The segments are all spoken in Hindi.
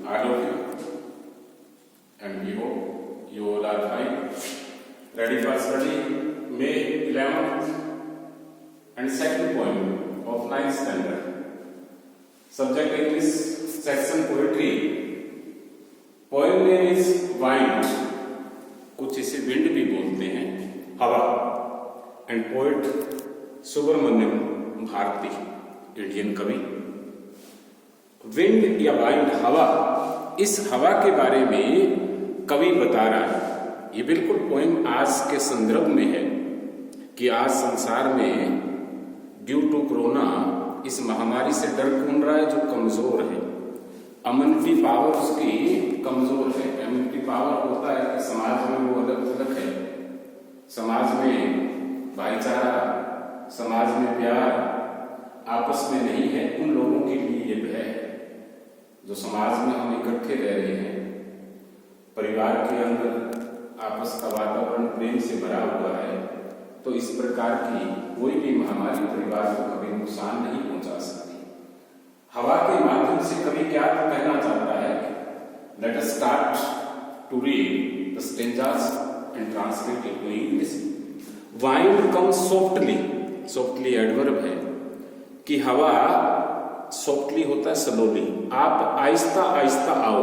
all of you, and we hope you all are fine, ready for study May 11th and second poem of 9th standard. Subject English, section poetry. Poem name is Wind. कुछ इसे विंड भी बोलते हैं, हवा. And poet Subramaniam Bharati, Indian कवि. विंड या वाइंड, हवा. इस हवा के बारे में कवि बता रहा है. ये बिल्कुल पोएम आज के संदर्भ में है कि आज संसार में ड्यू टू कोरोना इस महामारी से डर कौन रहा है? जो कमजोर है. इम्यूनिटी पावर उसकी कमजोर है. इम्यूनिटी पावर होता है कि समाज में वो अलग थलग है, समाज में भाईचारा, समाज में प्यार आपस में नहीं है. उन लोगों के लिए ये भय है. जो समाज में हम इकट्ठे रह रहे हैं, परिवार के अंदर आपस का वातावरण प्रेम से भरा हुआ है, तो इस प्रकार की कोई भी महामारी परिवार को कभी नुकसान नहीं पहुंचा सकती. हवा के माध्यम से कवि क्या कहना चाहता है? Let us start to read the stanzas and translate into English. Wind comes softly. Softly adverb है कि हवा सॉफ्टली होता है स्लोली. आप आहिस्ता आहिस्ता आओ.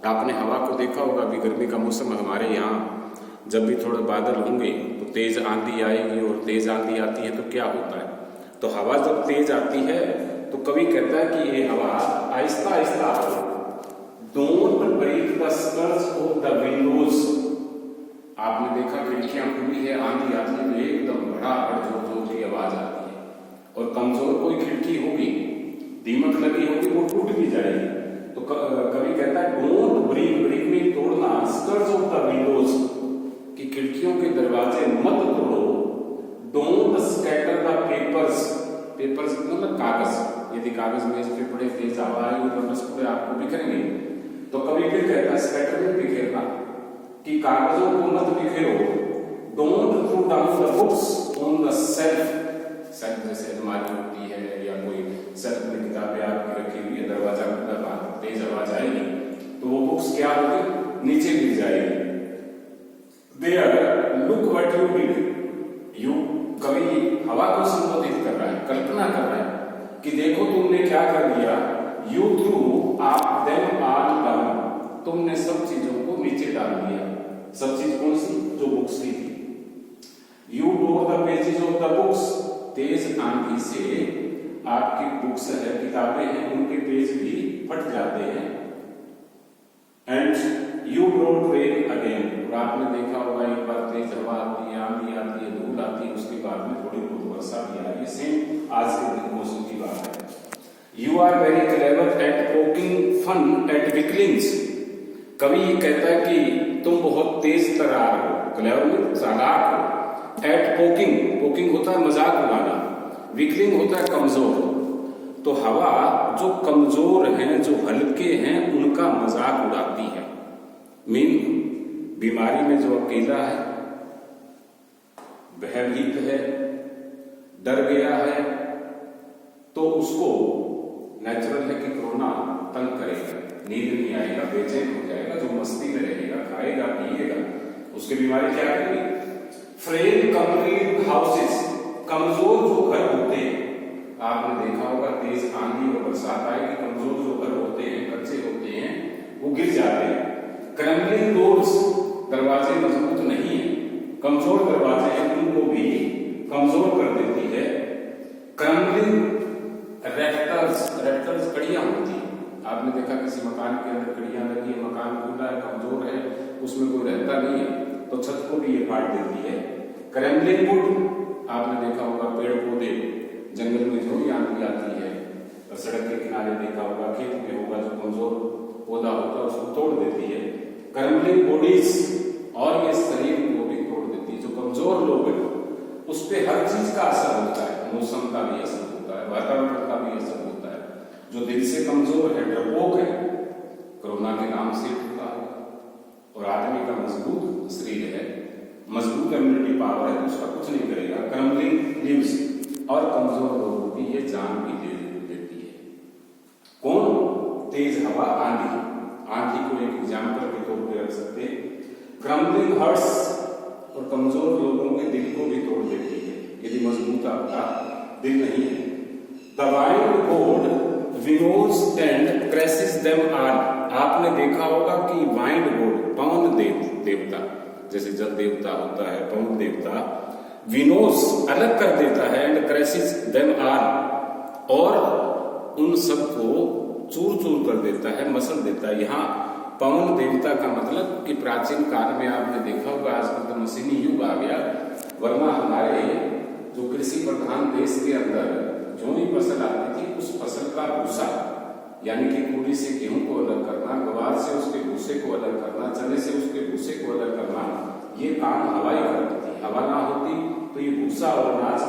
आपने हवा को देखा होगा. अभी गर्मी का मौसम हमारे यहाँ, जब भी थोड़ा बादल होंगे तो तेज आंधी आएगी, और तेज आंधी आती है तो क्या होता है? तो हवा जब तेज आती है तो कवि कहता है कि ये हवा आहिस्ता आहिस्ता आओ. Don't break the skirts of the windows. आपने देखा खिड़कियां खुली है, आंधी आती है तो एकदम बड़ा जोर जोर की आवाज आती है. और कमजोर कोई खिड़की होगी, दीमक लगी होगी, वो टूट भी जाएगी. तो कवि कहता है डोंट ब्रेक, ब्रेक में तोड़ना, स्कर्ट्स ऑफ द विंडोज, कि खिड़कियों के दरवाजे मत तोड़ो. Don't scatter the papers. Papers मतलब कागज. यदि कागज मेज पे पड़े, तेज हवा आई तो बस पूरे आपको बिखरेंगे. तो कवि फिर कहता है स्कैटर में बिखेरना, कि कागजों को मत बिखेरो. Don't throw down the books on the shelf. Shelf जैसे अलमारी होती है, या कोई सेल्फ में किताबें आपकी रखी हुई है, दरवाजा खुला, तेज आवाज आएगी तो वो बुक्स क्या होगी? नीचे गिर जाएगी. There look what you did. You, कवि हवा को संबोधित कर रहा है, कल्पना कर रहा है कि देखो तुमने क्या कर दिया. यू थ्रू आप देम ऑल डाउन. तुमने सब चीजों को नीचे डाल दिया. सब चीज कौन सी? जो बुक्स की थी. You tore the pages of the books. तेज आंधी से आपकी बुक्स है, किताबें हैं, उनके पेज भी फट जाते हैं. And you don't rain again. और आपने देखा होगा एक बार तेज हवा आती है, आंधी आती है, धूल आती है, उसके बाद में थोड़ी बहुत वर्षा भी आ रही है. सेम आज के दिन मौसम की बात है. You are very clever at poking fun at weaklings. कवि कहता है कि तुम बहुत तेज तर्रार हो. क्लेवर में चालाक हो. एट पोकिंग, पोकिंग होता है मजाक उड़ाना, विकलिंग होता है कमजोर. तो हवा जो कमजोर हैं, जो हल्के हैं, उनका मजाक उड़ाती है. मीन बीमारी में जो अकेला है, भयभीत है, डर गया है, तो उसको नेचुरल है कि कोरोना तंग करेगा, नींद नहीं आएगा, बेचैन हो जाएगा. जो मस्ती में रहेगा, खाएगा पिएगा, उसकी बीमारी क्या करेगी? Frame concrete houses. कमजोर जो घर होते हैं, आपने देखा होगा तेज आंधी और बरसात आएगी, कमजोर जो घर होते हैं, कच्चे होते हैं, वो गिर जाते हैं. क्रैम्बलिंग डोर्स. दरवाजे मजबूत नहीं है, कमजोर दरवाजे हैं, उनको भी कमजोर कर देती है. क्रैम्बलिंग रेक्टर्स. रेक्टर्स कड़ियां होती है. आपने देखा किसी मकान के अंदर कड़ियां लगी है, मकान खुला है, कमजोर है, उसमें कोई रहता नहीं है, तो छत को भी ये फाड़ देती है. क्रैम्बलिंग वुड. आपने देखा होगा पेड़ पौधे जंगल में जो आंधी आती है, सड़क के किनारे देखा होगा, खेत में होगा, जो कमजोर पौधा होता है उसको तोड़ देती है. क्रैम्बलिंग बॉडीज. और ये शरीर को भी तोड़ देती है. जो कमजोर लोग हैं उस पर हर चीज का असर होता है. मौसम का भी असर होता है, वातावरण का भी असर होता है. जो दिल से कमजोर है, डरपोक है, कोरोना के नाम से टूटा है. और आदमी का मजबूत शरीर है, मजबूत इम्यूनिटी पावर है, तो उसका कुछ नहीं करेगा. Crumbling leaves. और कमजोर लोगों की ये जान भी दे देती है. कौन? तेज हवा, आंधी, आंधी को एक एग्जाम्पल के तौर पे रख सकते हैं। क्रम्बलिंग हर्ट्स, और कमजोर लोगों के दिल को भी तोड़ देती है यदि मजबूत आपका दिल नहीं है। द वाइल्ड गोड विनोज एंड क्रैशेस देम ऑल, आपने देखा होगा कि वाइल्ड गोड, पवन देवता, जैसे जल देवता होता है, पवन देवता, विनोज अलग कर देता है, एंड क्रैशेस देम ऑल, और उन सबको चूर चूर कर देता है, मसल देता है। यहाँ पवन देवता का मतलब कि प्राचीन काल में आपने देखा होगा, आजकल तो मशीनी युग आ गया, वरना हमारे जो कृषि प्रधान देश के अंदर जो भी फसल आती थी उस फसल का भूसा, यानी कि कूड़ी से गेहूं को अलग करना, गवार से उसके भूसे को अलग करना, चने से उसके भूसे को अलग करना, ये काम हवा ही करती थी। हवा ना होती तो ये भूसा और अनाज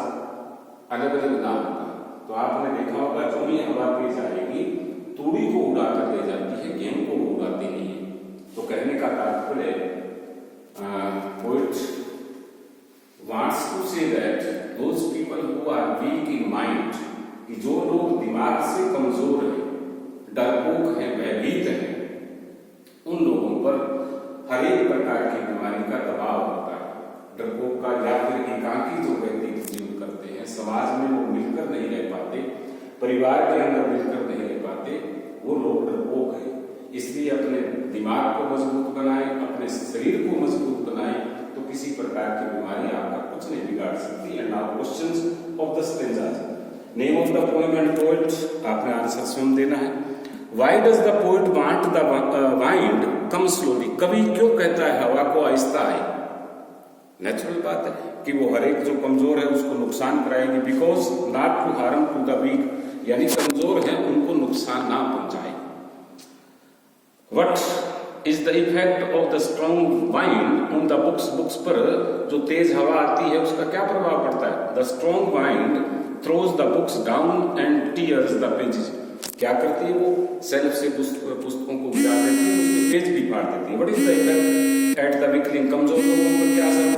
अलग अलग ना होता। तो आपने देखा होगा जो ही हवा तेज आएगी तूड़ी को उड़ा कर ले जाती है, गेहूं को उड़ाती नहीं है। तो कहने का तात्पर्य poet wants to say that those people who are weak in mind, कि जो लोग दिमाग से कमजोर हैं, डरपोक हैं, भयभीत हैं, उन लोगों पर हर एक प्रकार की बीमारी का दबाव होता है। डरपोक का, या फिर एकाकी जो व्यक्ति जीवन करते हैं, समाज में वो मिलकर नहीं रह पाते, परिवार के अंदर मिलकर नहीं रह पाते, वो लोग डरपोक हैं। इसलिए अपने दिमाग को मजबूत बनाएं, अपने शरीर को मजबूत बनाएं, तो किसी प्रकार की बीमारी आपका कुछ नहीं बिगाड़ सकती। And now questions of the stanzas. Name of the poem and poet, आपने आंसर स्वयं देना है। Why does the poet want the wind come slowly, कवि क्यों कहता है हवा को आहिस्ता आए? नेचुरल बात है कि वो हर एक जो कमजोर है उसको नुकसान कराएगी। Because not to harm to the weak, यानी कमजोर है उनको नुकसान ना पहुंचाए। What is the effect of the strong wind on the books, books पर जो तेज हवा आती है उसका क्या प्रभाव पड़ता है? The strong wind throws the books down and tears the pages, क्या करती है वो? सेल्फ से पुस्तकों को गिरा देती है, उसके पेज भी फाड़ देती है। What is the effect at the weakling, कमजोर लोगों पर क्या असर पड़ता है?